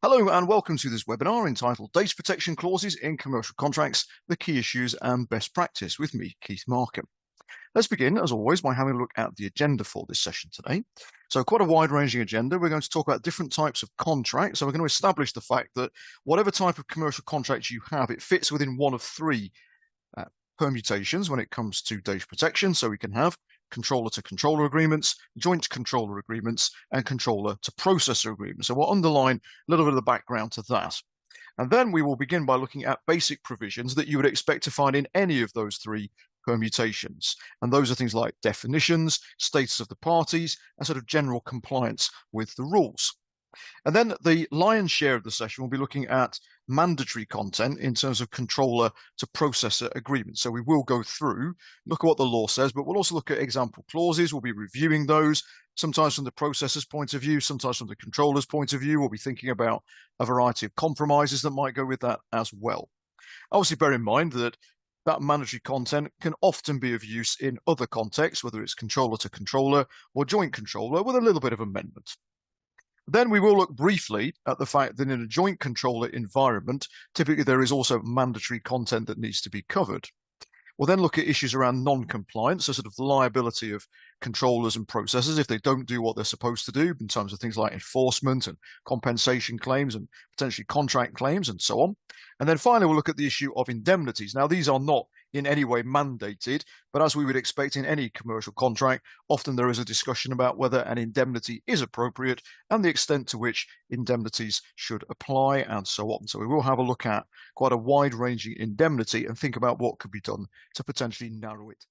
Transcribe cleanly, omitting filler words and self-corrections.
Hello and welcome to this webinar entitled Data Protection Clauses in Commercial Contracts, the Key Issues and Best Practice with me, Keith Markham. Let's begin, as always, by having a look at the agenda for this session today. So quite a wide-ranging agenda. We're going to talk about different types of contracts. So we're going to establish the fact that whatever type of commercial contract you have, it fits within one of three permutations when it comes to data protection. So we can have controller to controller agreements, joint controller agreements, and controller to processor agreements. So we'll underline a little bit of the background to that. And then we will begin by looking at basic provisions that you would expect to find in any of those three permutations. And those are things like definitions, status of the parties, and sort of general compliance with the rules. And then the lion's share of the session will be looking at mandatory content in terms of controller to processor agreements. So we will go through, look at what the law says, but we'll also look at example clauses. We'll be reviewing those, sometimes from the processor's point of view, sometimes from the controller's point of view. We'll be thinking about a variety of compromises that might go with that as well. Obviously, bear in mind that mandatory content can often be of use in other contexts, whether it's controller to controller or joint controller with a little bit of amendment. Then we will look briefly at the fact that in a joint controller environment, typically there is also mandatory content that needs to be covered. We'll then look at issues around non-compliance, so sort of the liability of controllers and processors if they don't do what they're supposed to do in terms of things like enforcement and compensation claims and potentially contract claims and so on. And then finally, we'll look at the issue of indemnities. Now, these are not in any way mandated, but as we would expect in any commercial contract, often there is a discussion about whether an indemnity is appropriate and the extent to which indemnities should apply and so on. So we will have a look at quite a wide-ranging indemnity and think about what could be done to potentially narrow it